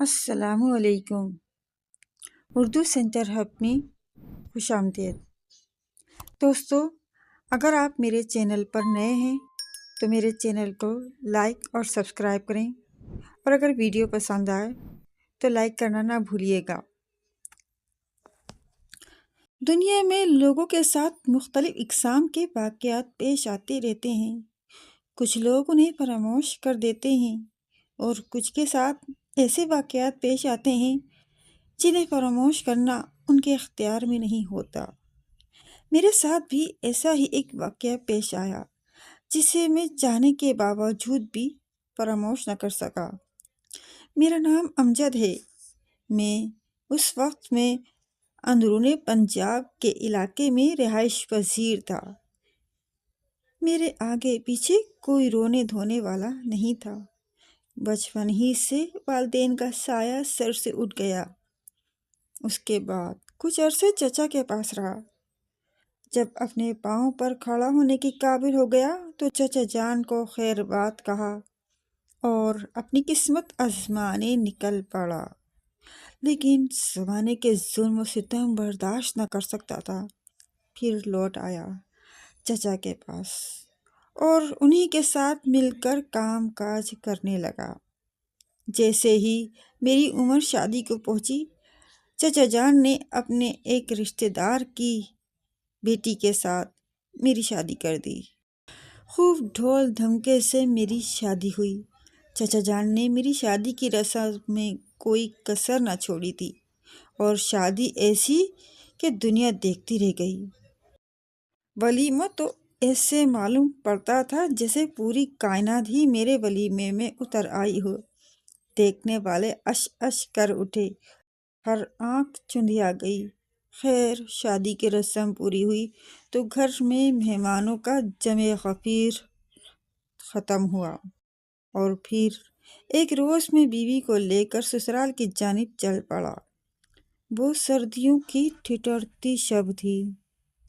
السلام علیکم۔ Urdu centre hub میں خوش آمدید۔ دوستو، اگر آپ میرے چینل پر نئے ہیں تو میرے چینل کو لائک اور سبسکرائب کریں، اور اگر ویڈیو پسند آئے تو لائک کرنا نہ بھولیے گا۔ دنیا میں لوگوں کے ساتھ مختلف اقسام کے واقعات پیش آتے رہتے ہیں۔ کچھ لوگ انہیں فراموش کر دیتے ہیں اور کچھ کے ساتھ ایسے واقعات پیش آتے ہیں جنہیں فراموش کرنا ان کے اختیار میں نہیں ہوتا۔ میرے ساتھ بھی ایسا ہی ایک واقعہ پیش آیا جسے میں چاہنے کے باوجود بھی فراموش نہ کر سکا۔ میرا نام امجد ہے۔ میں اس وقت میں اندرون پنجاب کے علاقے میں رہائش پذیر تھا۔ میرے آگے پیچھے کوئی رونے دھونے والا نہیں تھا۔ بچپن ہی سے والدین کا سایہ سر سے اٹھ گیا۔ اس کے بعد کچھ عرصے چچا کے پاس رہا۔ جب اپنے پاؤں پر کھڑا ہونے کے قابل ہو گیا تو چچا جان کو خیر بات کہا اور اپنی قسمت آزمانے نکل پڑا، لیکن زمانے کے ظلم و ستم برداشت نہ کر سکتا تھا۔ پھر لوٹ آیا چچا کے پاس اور انہی کے ساتھ مل کر کام کاج کرنے لگا۔ جیسے ہی میری عمر شادی کو پہنچی، چچا جان نے اپنے ایک رشتہ دار کی بیٹی کے ساتھ میری شادی کر دی۔ خوب ڈھول دھمکے سے میری شادی ہوئی۔ چچا جان نے میری شادی کی رسم میں کوئی کسر نہ چھوڑی تھی، اور شادی ایسی کہ دنیا دیکھتی رہ گئی۔ ولیمہ تو ایسے معلوم پڑتا تھا جیسے پوری کائنات ہی میرے ولیمے میں اتر آئی ہو۔ دیکھنے والے اش اش کر اٹھے، ہر آنکھ چندھیا گئی۔ خیر، شادی کی رسم پوری ہوئی تو گھر میں مہمانوں کا جمع غفیر ختم ہوا، اور پھر ایک روز میں بیوی کو لے کر سسرال کی جانب چل پڑا۔ وہ سردیوں کی ٹھٹھرتی شب تھی۔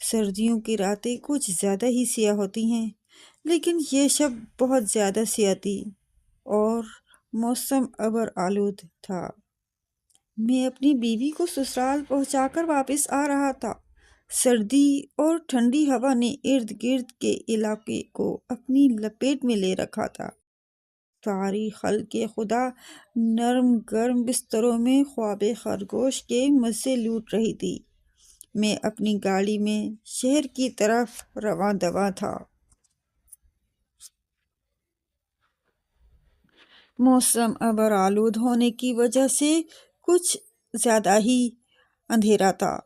سردیوں کی راتیں کچھ زیادہ ہی سیاہ ہوتی ہیں، لیکن یہ شب بہت زیادہ سیاہ تھی اور موسم ابر آلود تھا۔ میں اپنی بیوی کو سسرال پہنچا کر واپس آ رہا تھا۔ سردی اور ٹھنڈی ہوا نے ارد گرد کے علاقے کو اپنی لپیٹ میں لے رکھا تھا۔ ساری خلق خدا نرم گرم بستروں میں خواب خرگوش کے مزے لوٹ رہی تھی۔ میں اپنی گاڑی میں شہر کی طرف رواں دواں تھا۔ موسم ابر آلود ہونے کی وجہ سے کچھ زیادہ ہی اندھیرا تھا۔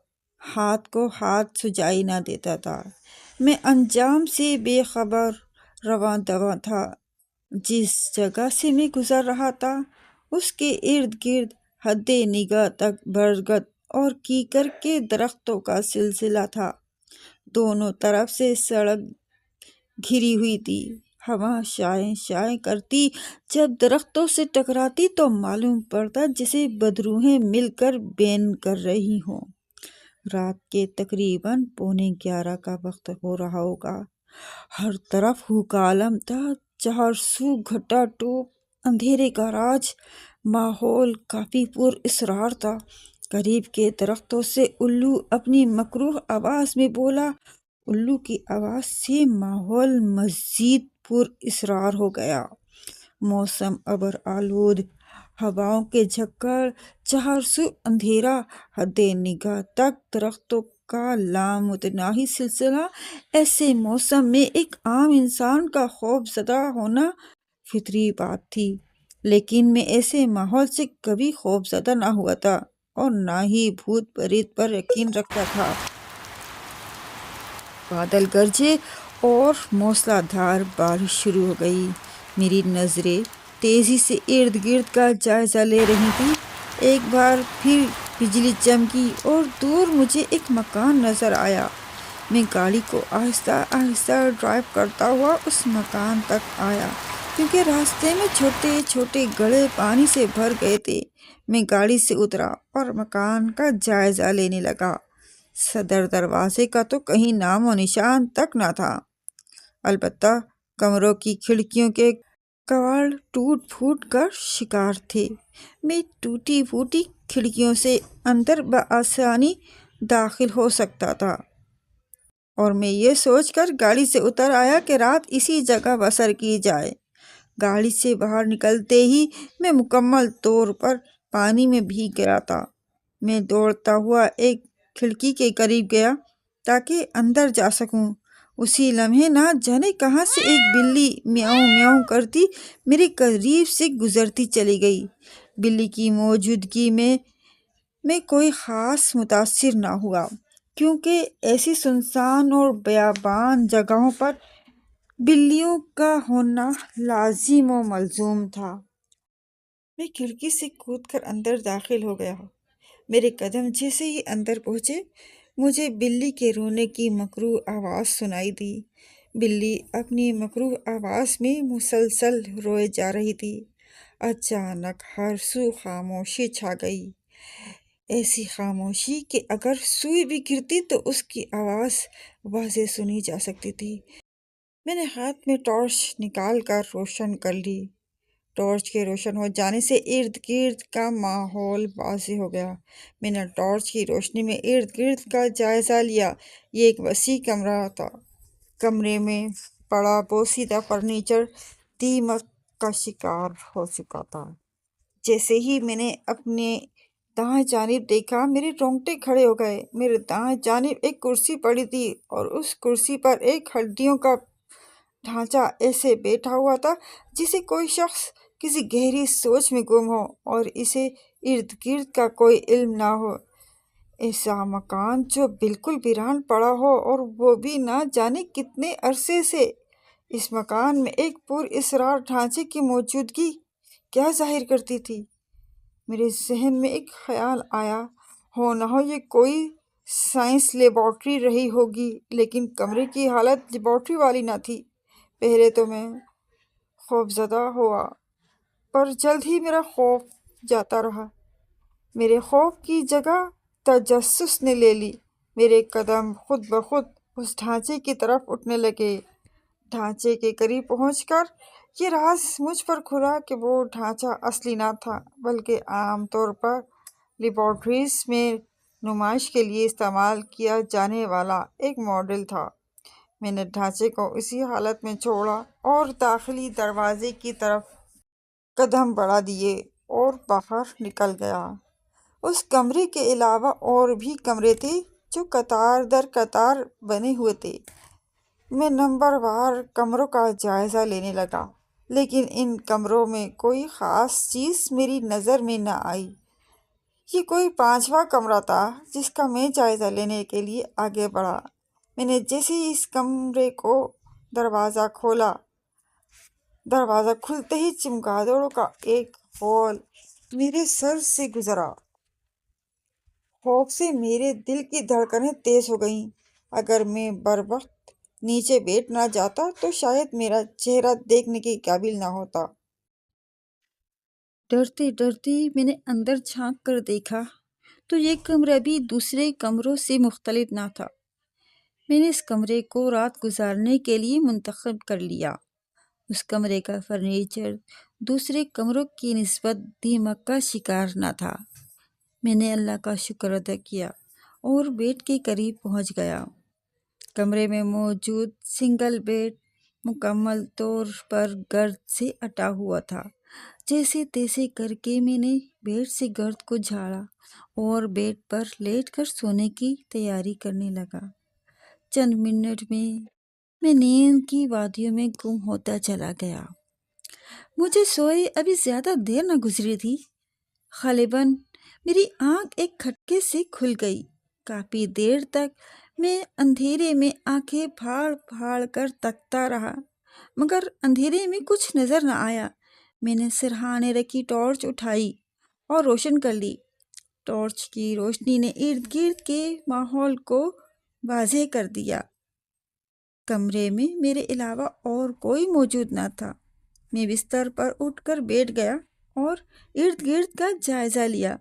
ہاتھ کو ہاتھ سجائی نہ دیتا تھا۔ میں انجام سے بے خبر رواں دواں تھا۔ جس جگہ سے میں گزر رہا تھا اس کے ارد گرد حد نگاہ تک برگد اور کیکر کے درختوں کا سلسلہ تھا۔ دونوں طرف سے سڑک گھری ہوئی تھی۔ ہوا شائیں شائیں کرتی جب درختوں سے ٹکراتی تو معلوم پڑتا جیسے بدروحیں مل کر بین کر رہی ہوں۔ رات کے تقریباً 11:15 کا وقت ہو رہا ہوگا۔ ہر طرف ہوکالم تھا، چار سو گھٹا ٹوپ اندھیرے کا راج۔ ماحول کافی پر اسرار تھا۔ قریب کے درختوں سے الو اپنی مکروہ آواز میں بولا۔ الو کی آواز سے ماحول مزید پر اسرار ہو گیا۔ موسم ابر آلود، ہواؤں کے جھکڑ، چار سو اندھیرا، حد نگاہ تک درختوں کا لامتناہی سلسلہ۔ ایسے موسم میں ایک عام انسان کا خوف زدہ ہونا فطری بات تھی، لیکن میں ایسے ماحول سے کبھی خوف زدہ نہ ہوا تھا اور نہ ہی بھوت پریت پر یقین رکھتا تھا۔ بادل گرجے اور موسلا دھار بارش شروع ہو گئی۔ میری نظریں تیزی سے ارد گرد کا جائزہ لے رہی تھیں۔ ایک بار پھر بجلی چمکی اور دور مجھے ایک مکان نظر آیا۔ میں گاڑی کو آہستہ آہستہ ڈرائیو کرتا ہوا اس مکان تک آیا، کیونکہ راستے میں چھوٹے چھوٹے گڑھے پانی سے بھر گئے تھے۔ میں گاڑی سے اترا اور مکان کا جائزہ لینے لگا۔ صدر دروازے کا تو کہیں نام و نشان تک نہ تھا، البتہ کمروں کی کھڑکیوں کے کواڑ ٹوٹ پھوٹ کر شکار تھے۔ میں ٹوٹی پھوٹی کھڑکیوں سے اندر بآسانی داخل ہو سکتا تھا، اور میں یہ سوچ کر گاڑی سے اتر آیا کہ رات اسی جگہ بسر کی جائے۔ گاڑی سے باہر نکلتے ہی میں مکمل طور پر پانی میں بھیگ گیا تھا۔ میں دوڑتا ہوا ایک کھڑکی کے قریب گیا تاکہ اندر جا سکوں۔ اسی لمحے نہ جانے کہاں سے ایک بلی میاؤں میاؤں کرتی میرے قریب سے گزرتی چلی گئی۔ بلی کی موجودگی میں کوئی خاص متاثر نہ ہوا، کیونکہ ایسی سنسان اور بیابان جگہوں پر بلیوں کا ہونا لازم و ملزوم تھا۔ میں کھڑکی سے کود کر اندر داخل ہو گیا۔ میرے قدم جیسے ہی اندر پہنچے، مجھے بلی کے رونے کی مکروہ آواز سنائی دی۔ بلی اپنی مکروہ آواز میں مسلسل روئے جا رہی تھی۔ اچانک ہر سو خاموشی چھا گئی، ایسی خاموشی کہ اگر سوئی بھی گرتی تو اس کی آواز واضح سنی جا سکتی تھی۔ میں نے ہاتھ میں ٹارچ نکال کر روشن کر لی۔ ٹارچ کے روشن ہو جانے سے ارد گرد کا ماحول واضح ہو گیا۔ میں نے ٹارچ کی روشنی میں ارد گرد کا جائزہ لیا۔ یہ ایک وسیع کمرہ تھا۔ کمرے میں پڑا پوشیدہ فرنیچر دیمک کا شکار ہو چکا تھا۔ جیسے ہی میں نے اپنے دائیں جانب دیکھا، میرے رونگٹے کھڑے ہو گئے۔ میرے دائیں جانب ایک کرسی پڑی تھی، اور اس کرسی پر ایک ہڈیوں کا ڈھانچہ ایسے بیٹھا ہوا تھا جیسے کوئی شخص کسی گہری سوچ میں گم ہو اور اسے ارد گرد کا کوئی علم نہ ہو۔ ایسا مکان جو بالکل ویران پڑا ہو، اور وہ بھی نہ جانے کتنے عرصے سے۔ اس مکان میں ایک پراسرار ڈھانچے کی موجودگی کیا ظاہر کرتی تھی؟ میرے ذہن میں ایک خیال آیا، ہو نہ ہو یہ کوئی سائنس لیبارٹری رہی ہوگی، لیکن کمرے کی حالت لیبارٹری والی نہ تھی۔ پہلے تو میں خوفزدہ ہوا، پر جلد ہی میرا خوف جاتا رہا۔ میرے خوف کی جگہ تجسس نے لے لی۔ میرے قدم خود بخود اس ڈھانچے کی طرف اٹھنے لگے۔ ڈھانچے کے قریب پہنچ کر یہ راز مجھ پر کھلا کہ وہ ڈھانچہ اصلی نہ تھا، بلکہ عام طور پر لیبارٹریز میں نمائش کے لیے استعمال کیا جانے والا ایک ماڈل تھا۔ میں نے ڈھانچے کو اسی حالت میں چھوڑا اور داخلی دروازے کی طرف قدم بڑھا دیے اور باہر نکل گیا۔ اس کمرے کے علاوہ اور بھی کمرے تھے جو قطار در قطار بنے ہوئے تھے۔ میں نمبر وار کمروں کا جائزہ لینے لگا، لیکن ان کمروں میں کوئی خاص چیز میری نظر میں نہ آئی۔ یہ کوئی 5واں کمرہ تھا جس کا میں جائزہ لینے کے لیے آگے بڑھا۔ میں نے جیسے ہی اس کمرے کو دروازہ کھولا، دروازہ کھلتے ہی چمگادڑوں کا ایک ہول میرے سر سے گزرا۔ خوف سے میرے دل کی دھڑکنیں تیز ہو گئیں۔ اگر میں بروقت نیچے بیٹھ نہ جاتا تو شاید میرا چہرہ دیکھنے کے قابل نہ ہوتا۔ ڈرتے ڈرتے میں نے اندر جھانک کر دیکھا تو یہ کمرہ بھی دوسرے کمروں سے مختلف نہ تھا۔ میں نے اس کمرے کو رات گزارنے کے لیے منتخب کر لیا۔ اس کمرے کا فرنیچر دوسرے کمروں کی نسبت دیمک کا شکار نہ تھا۔ میں نے اللہ کا شکر ادا کیا اور بیڈ کے قریب پہنچ گیا۔ کمرے میں موجود سنگل بیڈ مکمل طور پر گرد سے اٹا ہوا تھا۔ جیسے تیسے کر کے میں نے بیڈ سے گرد کو جھاڑا اور بیڈ پر لیٹ کر سونے کی تیاری کرنے لگا۔ چند منٹ میں نیند کی وادیوں میں گم ہوتا چلا گیا۔ مجھے سوئے ابھی زیادہ دیر نہ گزری تھی، غالباً میری آنکھ ایک کھٹکے سے کھل گئی۔ کافی دیر تک میں اندھیرے میں آنکھیں پھاڑ پھاڑ کر تکتا رہا، مگر اندھیرے میں کچھ نظر نہ آیا۔ میں نے سرہانے رکھی ٹارچ اٹھائی اور روشن کر لی۔ ٹارچ کی روشنی نے ارد گرد کے ماحول کو واضح کر دیا۔ کمرے میں میرے علاوہ اور کوئی موجود نہ تھا۔ میں بستر پر اٹھ کر بیٹھ گیا اور ارد گرد کا جائزہ لیا،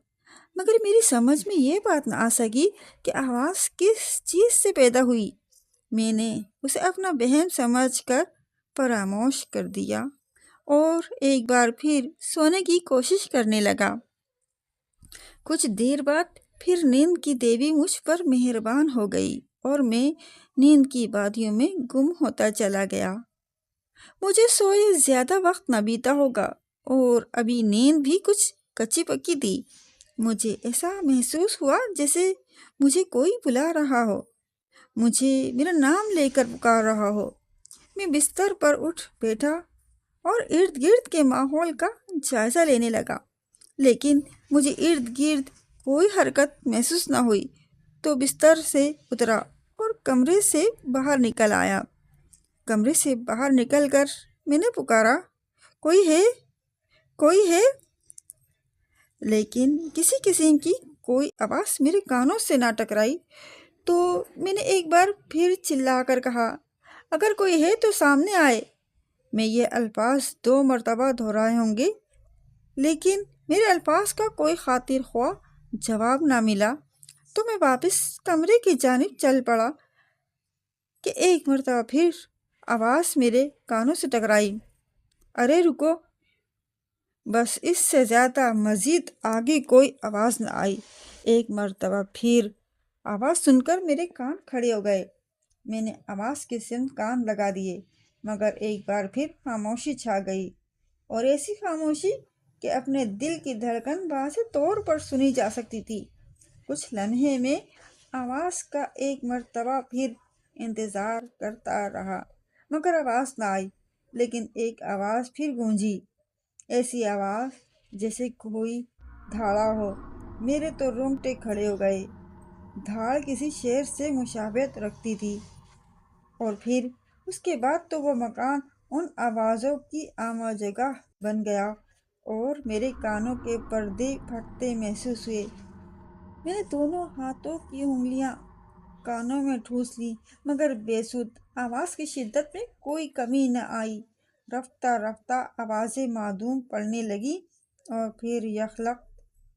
مگر میری سمجھ میں یہ بات نہ آ سکی کہ آواز کس چیز سے پیدا ہوئی۔ میں نے اسے اپنا وہم سمجھ کر فراموش کر دیا اور ایک بار پھر سونے کی کوشش کرنے لگا۔ کچھ دیر بعد پھر نیند کی دیوی مجھ پر مہربان ہو گئی اور میں نیند کی وادیوں میں گم ہوتا چلا گیا۔ مجھے سوئے زیادہ وقت نہ بیتا ہوگا اور ابھی نیند بھی کچھ کچی پکی تھی۔ مجھے ایسا محسوس ہوا جیسے مجھے کوئی بلا رہا ہو، مجھے میرا نام لے کر پکار رہا ہو۔ میں بستر پر اٹھ بیٹھا اور ارد گرد کے ماحول کا جائزہ لینے لگا، لیکن مجھے ارد گرد کوئی حرکت محسوس نہ ہوئی تو بستر سے اترا اور کمرے سے باہر نکل آیا۔ کمرے سے باہر نکل کر میں نے پکارا، کوئی ہے؟ کوئی ہے؟ لیکن کسی قسم کی کوئی آواز میرے کانوں سے نہ ٹکرائی۔ تو میں نے ایک بار پھر چلا کر کہا، اگر کوئی ہے تو سامنے آئے۔ میں یہ الفاظ 2 مرتبہ دہرائے ہوں گے، لیکن میرے الفاظ کا کوئی خاطر خواہ جواب نہ ملا تو میں واپس کمرے کی جانب چل پڑا کہ ایک مرتبہ پھر آواز میرے کانوں سے ٹکرائی، ارے رکو! بس اس سے زیادہ مزید آگے کوئی آواز نہ آئی۔ ایک مرتبہ پھر آواز سن کر میرے کان کھڑے ہو گئے۔ میں نے آواز کی سمت کان لگا دیے، مگر ایک بار پھر خاموشی چھا گئی، اور ایسی خاموشی کہ اپنے دل کی دھڑکن واضح طور پر سنی جا سکتی تھی۔ کچھ لمحے میں آواز کا ایک مرتبہ پھر انتظار کرتا رہا، مگر آواز نہ آئی۔ لیکن ایک آواز پھر گونجی، ایسی آواز جیسے کوئی دھاڑا ہو۔ میرے تو رونگٹے کھڑے ہو گئے۔ دھاڑ کسی شیر سے مشابہت رکھتی تھی، اور پھر اس کے بعد تو وہ مکان ان آوازوں کی آمد جگہ بن گیا اور میرے کانوں کے پردے پھٹتے محسوس ہوئے۔ میں نے دونوں ہاتھوں کی انگلیاں کانوں میں ٹھونس لیں، مگر بے سود۔ آواز کی شدت میں کوئی کمی نہ آئی۔ رفتہ رفتہ آوازیں معدوم پڑنے لگیں اور پھر یکلخت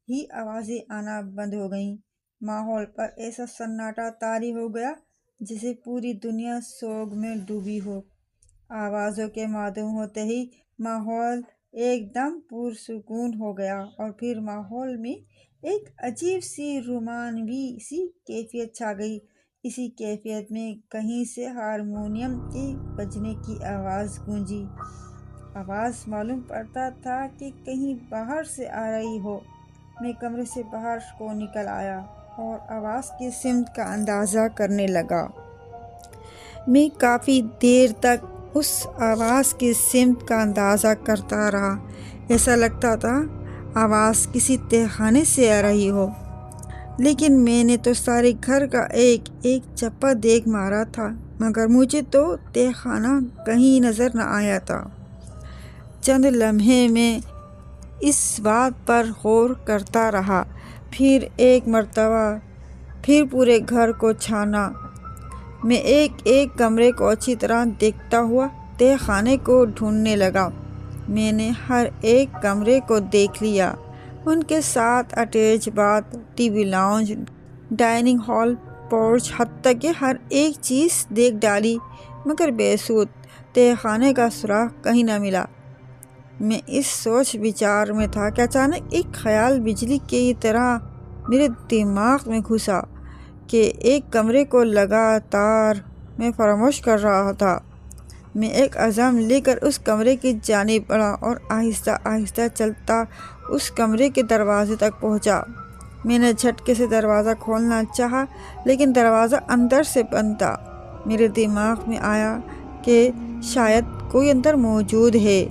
ہی آوازیں آنا بند ہو گئیں۔ ماحول پر ایسا سناٹا طاری ہو گیا جیسے پوری دنیا سوگ میں ڈوبی ہو۔ آوازوں کے معدوم ہوتے ہی ماحول ایک دم پرسکون ہو گیا، اور پھر ماحول میں ایک عجیب سی رومانوی سی کیفیت چھا گئی۔ اسی کیفیت میں کہیں سے ہارمونیم کے بجنے کی آواز گونجی۔ آواز معلوم پڑتا تھا کہ کہیں باہر سے آ رہی ہو۔ میں کمرے سے باہر کو نکل آیا اور آواز کی سمت کا اندازہ کرنے لگا۔ میں کافی دیر تک اس آواز کی سمت کا اندازہ کرتا رہا۔ ایسا لگتا تھا آواز کسی تہہ خانے سے آ رہی ہو، لیکن میں نے تو سارے گھر کا ایک ایک چپا دیکھ مارا تھا، مگر مجھے تو تہہ خانہ کہیں نظر نہ آیا تھا۔ چند لمحے میں اس بات پر غور کرتا رہا، پھر ایک مرتبہ پھر پورے گھر کو چھانا۔ میں ایک ایک کمرے کو اچھی طرح دیکھتا ہوا تہہ خانے کو ڈھونڈنے لگا۔ میں نے ہر ایک کمرے کو دیکھ لیا، ان کے ساتھ attach bath, T V lounge, dining hall, porch, حتیٰ کہ ہر ایک چیز دیکھ ڈالی، مگر بے سود۔ تہہ خانے کا سراغ کہیں نہ ملا۔ میں اس سوچ بچار میں تھا کہ اچانک ایک خیال بجلی کی طرح میرے دماغ میں گھسا کہ ایک کمرے کو لگاتار میں فراموش کر رہا تھا۔ میں ایک عزم لے کر اس کمرے کی جانب بڑھا اور آہستہ آہستہ چلتا اس کمرے کے دروازے تک پہنچا۔ میں نے جھٹکے سے دروازہ کھولنا چاہا، لیکن دروازہ اندر سے بند تھا۔ میرے دماغ میں آیا کہ شاید کوئی اندر موجود ہے۔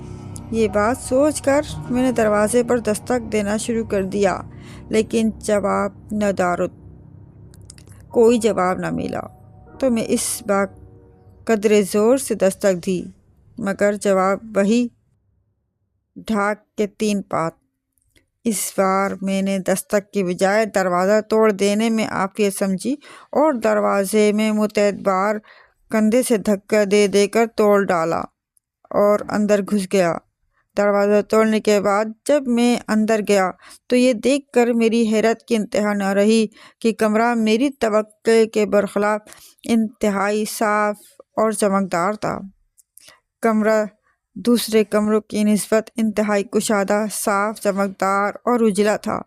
یہ بات سوچ کر میں نے دروازے پر دستک دینا شروع کر دیا، لیکن جواب ندارد۔ کوئی جواب نہ ملا تو میں اس بار قدرے زور سے دستک دی، مگر جواب وہی، ڈھاک کے 3 پات۔ اس بار میں نے دستک کی بجائے دروازہ توڑ دینے میں عافیت سمجھی اور دروازے میں متعدد بار کندھے سے دھکا دے دے کر توڑ ڈالا اور اندر گھس گیا۔ دروازہ توڑنے کے بعد جب میں اندر گیا تو یہ دیکھ کر میری حیرت کی انتہا نہ رہی کہ کمرہ میری توقع کے برخلاف انتہائی صاف اور چمکدار تھا۔ کمرہ دوسرے کمروں کی نسبت انتہائی کشادہ، صاف، چمکدار اور اجلا تھا۔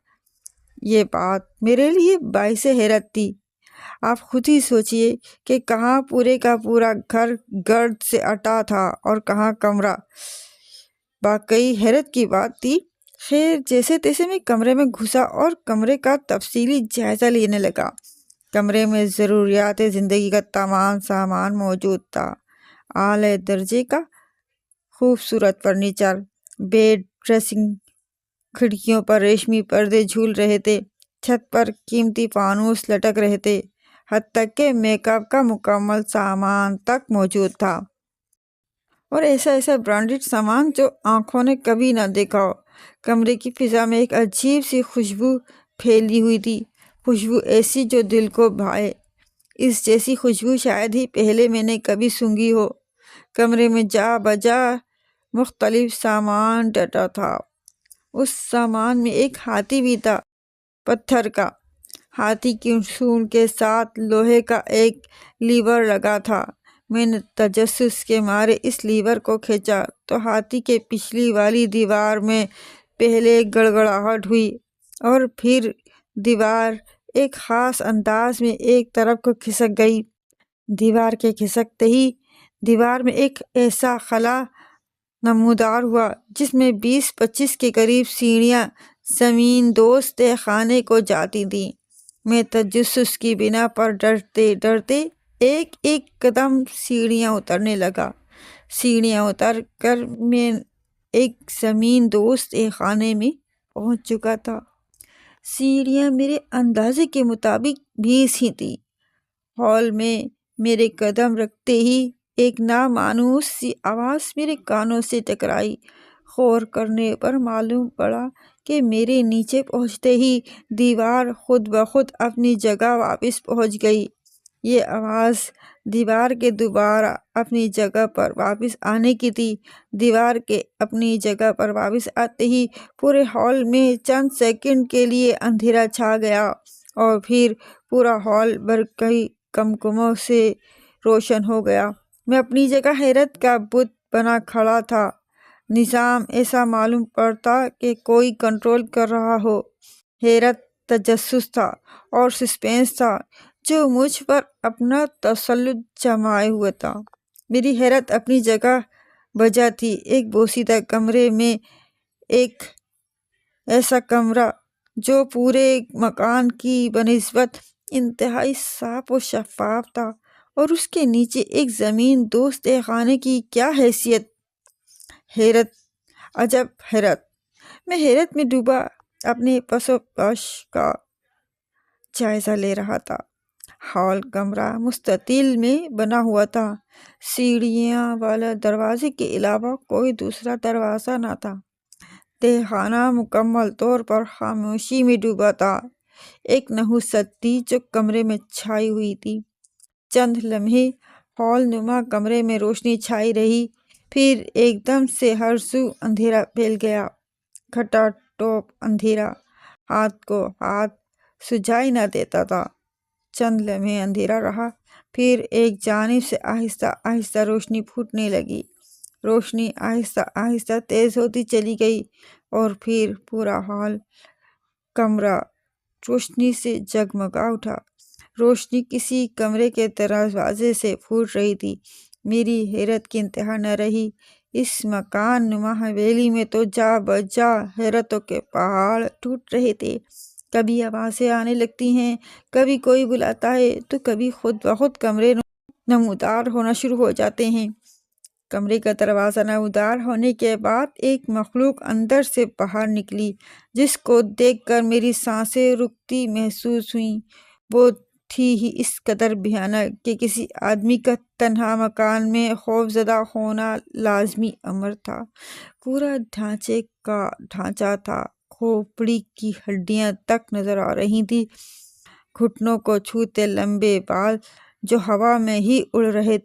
یہ بات میرے لیے باعث حیرت تھی۔ آپ خود ہی سوچئے کہ کہاں پورے کا پورا گھر گرد سے اٹا تھا اور کہاں کمرہ۔ واقعی حیرت کی بات تھی۔ خیر، جیسے تیسے میں کمرے میں گھسا اور کمرے کا تفصیلی جائزہ لینے لگا۔ کمرے میں ضروریات زندگی کا تمام سامان موجود تھا۔ اعلیٰ درجے کا خوبصورت فرنیچر، بیڈ، ڈریسنگ، کھڑکیوں پر ریشمی پردے جھول رہے تھے، چھت پر قیمتی فانوس لٹک رہے تھے، حتیٰ کہ میک اپ کا مکمل سامان تک موجود تھا، اور ایسا برانڈڈ سامان جو آنکھوں نے کبھی نہ دیکھا ہو۔ کمرے کی فضا میں ایک عجیب سی خوشبو پھیلی ہوئی تھی، خوشبو ایسی جو دل کو بھائے۔ اس جیسی خوشبو شاید ہی پہلے میں نے کبھی سونگھی ہو۔ کمرے میں جا بجا مختلف سامان ڈٹا تھا۔ اس سامان میں ایک ہاتھی بھی تھا، پتھر کا۔ ہاتھی کی سونڈ کے ساتھ لوہے کا ایک لیور لگا تھا۔ میں نے تجسس کے مارے اس لیور کو کھینچا تو ہاتھی کے پچھلی والی دیوار میں پہلے گڑگڑاہٹ ہوئی اور پھر دیوار ایک خاص انداز میں ایک طرف کو کھسک گئی۔ دیوار کے کھسکتے ہی دیوار میں ایک ایسا خلا نمودار ہوا جس میں 20-25 کے قریب سیڑھیاں زمین دوست خانے کو جاتی تھیں۔ میں تجسس کی بنا پر ڈرتے ڈرتے ایک ایک قدم سیڑھیاں اترنے لگا۔ سیڑھیاں اتر کر میں ایک زمین دوست خانے میں پہنچ چکا تھا۔ سیڑھیاں میرے اندازے کے مطابق 20 ہی تھی۔ ہال میں میرے قدم رکھتے ہی ایک نامانوس سی آواز میرے کانوں سے ٹکرائی۔ غور کرنے پر معلوم پڑا کہ میرے نیچے پہنچتے ہی دیوار خود بخود اپنی جگہ واپس پہنچ گئی۔ یہ آواز دیوار کے دوبارہ اپنی جگہ پر واپس آنے کی تھی۔ دیوار کے اپنی جگہ پر واپس آتے ہی پورے ہال میں چند سیکنڈ کے لیے اندھیرا چھا گیا اور پھر پورا ہال برقی کمکموں سے روشن ہو گیا۔ میں اپنی جگہ حیرت کا بت بنا کھڑا تھا۔ نظام ایسا معلوم پڑتا کہ کوئی کنٹرول کر رہا ہو۔ حیرت، تجسس تھا اور سسپینس تھا جو مجھ پر اپنا تسلط جمائے ہوئے تھا۔ میری حیرت اپنی جگہ بجا تھی۔ ایک بوسیدہ کمرے میں ایک ایسا کمرہ جو پورے مکان کی بنسبت انتہائی صاف و شفاف تھا، اور اس کے نیچے ایک زمین دوست خانے کی کیا حیثیت! حیرت، عجب حیرت! میں حیرت میں ڈوبا اپنے پس و پش کا جائزہ لے رہا تھا۔ ہال کمرہ مستطیل میں بنا ہوا تھا۔ سیڑھیاں والا دروازے کے علاوہ کوئی دوسرا دروازہ نہ تھا۔ تہہ خانہ مکمل طور پر خاموشی میں ڈوبا تھا۔ ایک نحوست تھی جو کمرے میں چھائی ہوئی تھی۔ چند لمحے ہال نما کمرے میں روشنی چھائی رہی، پھر ایک دم سے ہر سو اندھیرا پھیل گیا، کھٹا ٹوپ اندھیرا، ہاتھ کو ہاتھ سجائی نہ دیتا تھا۔ چند لمحے اندھیرا رہا، پھر ایک جانب سے آہستہ آہستہ روشنی پھوٹنے لگی۔ روشنی آہستہ آہستہ تیز ہوتی چلی گئی اور پھر پورا ہال کمرہ روشنی سے جگمگا اٹھا۔ روشنی کسی کمرے کے دروازے سے پھوٹ رہی تھی۔ میری حیرت کی انتہا نہ رہی۔ اس مکان نما حویلی میں تو جا بجا حیرتوں کے پہاڑ ٹوٹ رہے تھے۔ کبھی آوازیں آنے لگتی ہیں، کبھی کوئی بلاتا ہے، تو کبھی خود بخود کمرے نمودار ہونا شروع ہو جاتے ہیں۔ کمرے کا دروازہ نمودار ہونے کے بعد ایک مخلوق اندر سے باہر نکلی، جس کو دیکھ کر میری سانسیں رکتی محسوس ہوئیں۔ وہ تھی ہی اس قدر بھیانک کہ کسی آدمی کا تنہا مکان میں خوفزدہ ہونا لازمی امر تھا۔ پورا ڈھانچے کا ڈھانچہ تھا، کھوپڑی کی ہڈیاں تک نظر آ رہی تھیں، گھٹنوں کو چھوتے لمبے بال جو ہوا میں ہی اڑ رہے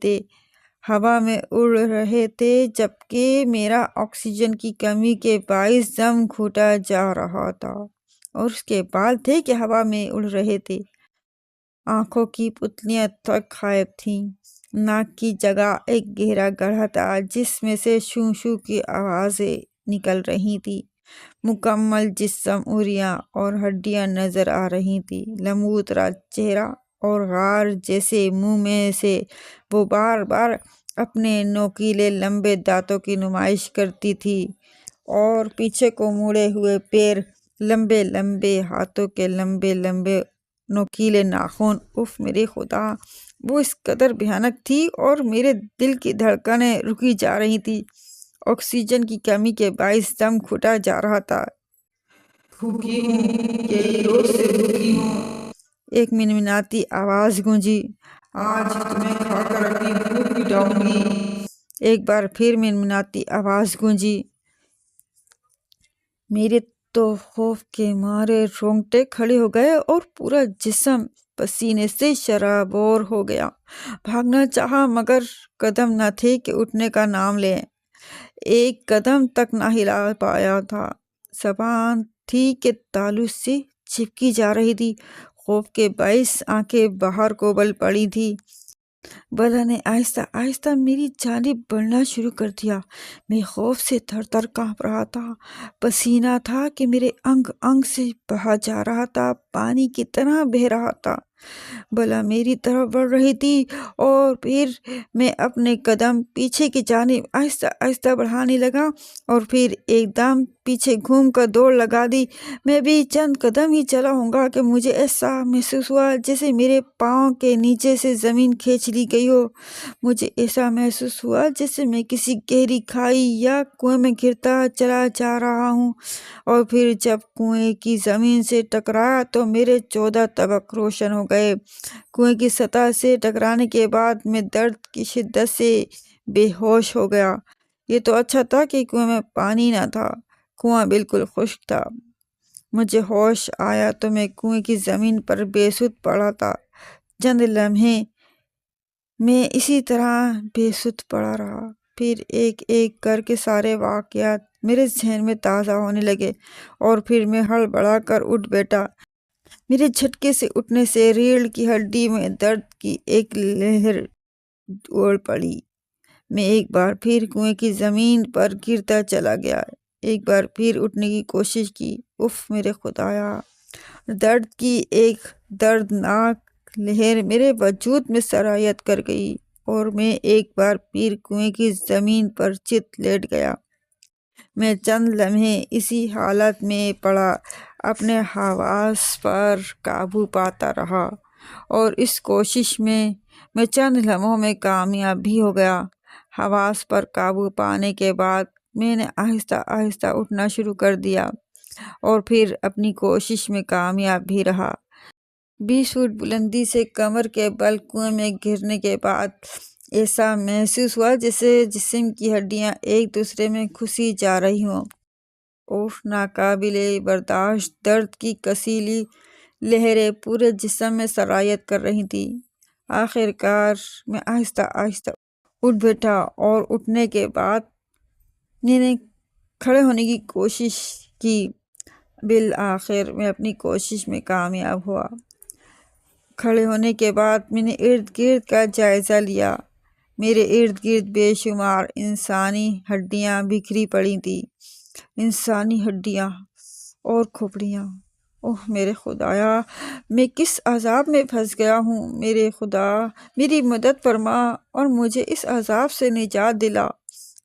تھے، جبکہ میرا آکسیجن کی کمی کے باعث دم گھٹا جا رہا تھا، اور اس کے بال تھے کہ ہوا میں اڑ رہے تھے۔ آنکھوں کی پتلیاں تک غائب تھیں۔ ناک کی جگہ ایک گہرا گڑھا تھا جس میں سے شوں شوں کی آوازیں نکل رہی تھی۔ مکمل جسم اریاں اور ہڈیاں نظر آ رہی تھی، لمبوترا چہرہ اور غار جیسے منہ میں سے وہ بار بار اپنے نوکیلے لمبے دانتوں کی نمائش کرتی تھی، اور پیچھے کو مڑے ہوئے پیر، لمبے لمبے ہاتھوں کے لمبے لمبے نوکیلے ناخن۔ اف میرے خدا! وہ اس قدر بھیانک تھی اور میرے دل کی دھڑکنیں رکی جا رہی تھی۔ آکسیجن کی کمی کے باعث دم گھٹا جا رہا تھا۔ بھوکی ہوں، کئی روز سے بھوکی ہوں، ایک منمناتی آواز گونجی۔ آج تمہیں کھا کر اپنی بھوک مٹاؤں گی، ایک بار پھر منمناتی آواز گونجی۔ میرے تو خوف کے مارے رونگٹے کھڑے ہو گئے اور پورا جسم پسینے سے شرابور ہو گیا۔ بھاگنا چاہا مگر قدم نہ تھے کہ اٹھنے کا نام لیں، ایک قدم تک نہ ہلا پایا تھا۔ زبان تھی کہ تالو سے چپکی جا رہی تھی، خوف کے باعث آنکھیں باہر کو بل پڑی تھی۔ بلا نے آہستہ آہستہ میری جانب بڑھنا شروع کر دیا۔ میں خوف سے تھر تھر کانپ رہا تھا، پسینہ تھا کہ میرے انگ انگ سے بہا جا رہا تھا، پانی کی طرح بہہ رہا تھا۔ بلا میری طرف بڑھ رہی تھی اور پھر میں اپنے قدم پیچھے کی جانب آہستہ آہستہ بڑھانے لگا اور پھر ایک دم پیچھے گھوم کر دوڑ لگا دی۔ میں بھی چند قدم ہی چلا ہوں گا کہ مجھے ایسا محسوس ہوا جیسے میرے پاؤں کے نیچے سے زمین کھینچ لی گئی ہو۔ مجھے ایسا محسوس ہوا جیسے میں کسی گہری کھائی یا کنویں میں گرتا چلا جا رہا ہوں، اور پھر جب کنویں کی زمین سے ٹکرایا تو میرے 14 طبق روشن ہو گئے۔ کنویں کی سطح سے ٹکرانے کے بعد میں درد کی شدت سے بے ہوش ہو گیا۔ یہ تو اچھا تھا کہ کنویں میں پانی نہ تھا، کنواں بالکل خشک تھا۔ مجھے ہوش آیا تو میں کنویں کی زمین پر بے سدھ پڑا تھا۔ چند لمحے میں اسی طرح بے سدھ پڑا رہا، پھر ایک ایک کر کے سارے واقعات میرے ذہن میں تازہ ہونے لگے، اور پھر میں ہڑبڑا کر اٹھ بیٹھا۔ میرے جھٹکے سے اٹھنے سے ریڑھ کی ہڈی میں درد کی ایک لہر دوڑ پڑی۔ میں ایک بار پھر کنویں کی زمین پر گرتا چلا گیا، ایک بار پھر اٹھنے کی کوشش کی۔ اف میرے خدایا! درد کی ایک دردناک لہر میرے وجود میں سرایت کر گئی اور میں ایک بار پھر کنویں کی زمین پر چت لیٹ گیا۔ میں چند لمحے اسی حالت میں پڑا، اپنے حواس پر قابو پاتا رہا، اور اس کوشش میں چند لمحوں میں کامیاب بھی ہو گیا۔ حواس پر قابو پانے کے بعد میں نے آہستہ آہستہ اٹھنا شروع کر دیا، اور پھر اپنی کوشش میں کامیاب بھی رہا۔ 20 فٹ بلندی سے کمر کے بل کنویں میں گرنے کے بعد ایسا محسوس ہوا جیسے جسم کی ہڈیاں ایک دوسرے میں گھسی جا رہی ہوں۔ ناقابل برداشت درد کی کسیلی لہریں پورے جسم میں سرایت کر رہی تھیں۔ آخر کار میں آہستہ آہستہ اٹھ بیٹھا، اور اٹھنے کے بعد میں نے کھڑے ہونے کی کوشش کی۔ بالآخر میں اپنی کوشش میں کامیاب ہوا۔ کھڑے ہونے کے بعد میں نے ارد گرد کا جائزہ لیا۔ میرے ارد گرد بے شمار انسانی ہڈیاں بکھری پڑی تھیں، انسانی ہڈیاں اور کھوپڑیاں۔ اوہ میرے خدایا! میں کس عذاب میں پھنس گیا ہوں! میرے خدا، میری مدد فرما اور مجھے اس عذاب سے نجات دلا۔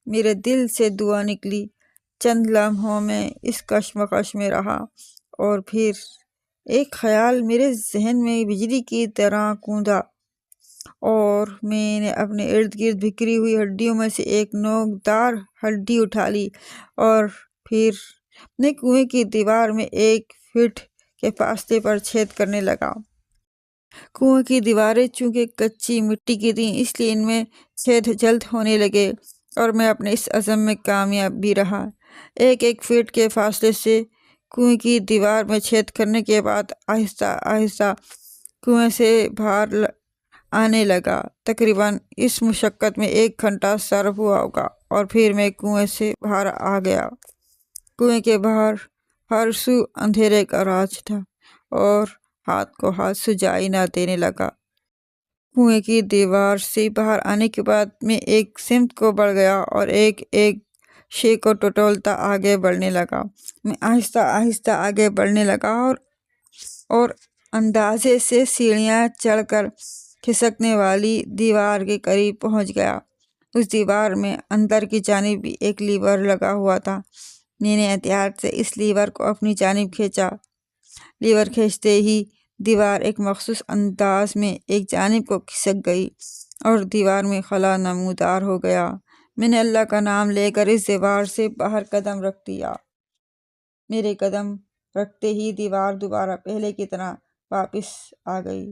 میرے دل سے دعا نکلی۔ چند لمحوں میں اس کشمکش میں رہا، اور پھر ایک خیال میرے ذہن میں بجلی کی طرح کوندا، اور میں نے اپنے ارد گرد بکھری ہوئی ہڈیوں میں سے ایک نوکدار ہڈی اٹھا لی، اور پھر میں کنویں کی دیوار میں 1 فٹ کے فاصلے پر چھید کرنے لگا۔ کنویں کی دیواریں چونکہ کچی مٹی کی تھیں، اس لیے ان میں چھید جلد ہونے لگے، اور میں اپنے اس عزم میں کامیاب بھی رہا۔ 1 فٹ کے فاصلے سے کنویں کی دیوار میں چھید کرنے کے بعد آہستہ آہستہ کنویں سے باہر آنے لگا۔ تقریباً اس مشقت میں 1 گھنٹہ صرف ہوا ہوگا، اور پھر میں کنویں سے باہر آ گیا۔ کنویں کے باہر ہر سو اندھیرے کا راج تھا، اور ہاتھ کو ہاتھ سجائی نہ دینے لگا۔ کنویں کی دیوار سے باہر آنے کے بعد میں ایک سمت کو بڑھ گیا اور ایک شے کو ٹٹولتا آگے بڑھنے لگا۔ میں آہستہ آہستہ آگے بڑھنے لگا اور اندازے سے سیڑھیاں چڑھ کر کھسکنے والی دیوار کے قریب پہنچ گیا۔ اس دیوار میں اندر کی جانب بھی ایک لیور لگا ہوا تھا۔ میں نے احتیاط سے اس لیور کو اپنی جانب کھینچا۔ لیور کھینچتے ہی دیوار ایک مخصوص انداز میں ایک جانب کو کھسک گئی اور دیوار میں خلا نمودار ہو گیا۔ میں نے اللہ کا نام لے کر اس دیوار سے باہر قدم رکھ دیا۔ میرے قدم رکھتے ہی دیوار دوبارہ پہلے کی طرح واپس آ گئی۔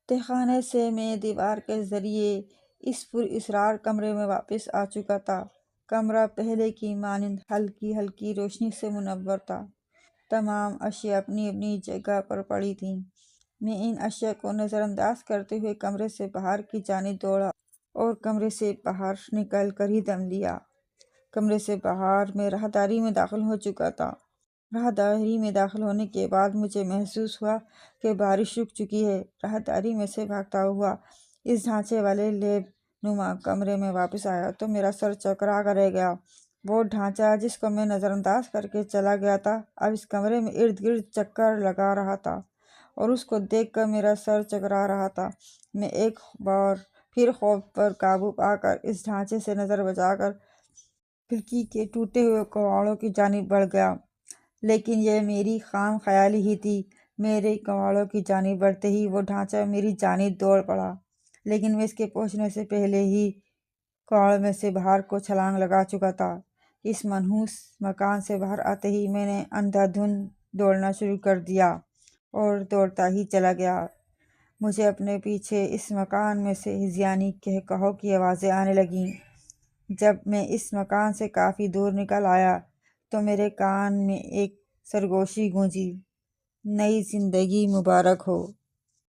تہخانے سے میں دیوار کے ذریعے اس پراسرار کمرے میں واپس آ چکا تھا۔ کمرہ پہلے کی مانند ہلکی ہلکی روشنی سے منور تھا۔ تمام اشیاء اپنی اپنی جگہ پر پڑی تھیں۔ میں ان اشیاء کو نظر انداز کرتے ہوئے کمرے سے باہر کی جانب دوڑا اور کمرے سے باہر نکل کر ہی دم لیا۔ کمرے سے باہر میں راہداری میں داخل ہو چکا تھا۔ راہداری میں داخل ہونے کے بعد مجھے محسوس ہوا کہ بارش رک چکی ہے۔ راہداری میں سے بھاگتا ہوا اس ڈھانچے والے لیب نما کمرے میں واپس آیا تو میرا سر چکرا کر رہ گیا۔ وہ ڈھانچہ جس کو میں نظر انداز کر کے چلا گیا تھا اب اس کمرے میں ارد گرد چکر لگا رہا تھا اور اس کو دیکھ کر میرا سر چکرا رہا تھا۔ میں ایک بار پھر خوف پر قابو پا کر اس ڈھانچے سے نظر بچا کر کھڑکی کے ٹوٹے ہوئے کواڑوں کی جانب بڑھ گیا، لیکن یہ میری خام خیالی ہی تھی۔ میرے کواڑوں کی جانب بڑھتے ہی وہ ڈھانچہ میری جانب دوڑ پڑا، لیکن میں اس کے پہنچنے سے پہلے ہی کواڑ میں سے باہر کو چھلانگ لگا چکا تھا۔ اس منحوس مکان سے باہر آتے ہی میں نے اندھا دھند دوڑنا شروع کر دیا اور دوڑتا ہی چلا گیا۔ مجھے اپنے پیچھے اس مکان میں سے ہذیانی قہقہوں کی آوازیں آنے لگیں۔ جب میں اس مکان سے کافی دور نکل آیا تو میرے کان میں ایک سرگوشی گونجی، نئی زندگی مبارک ہو۔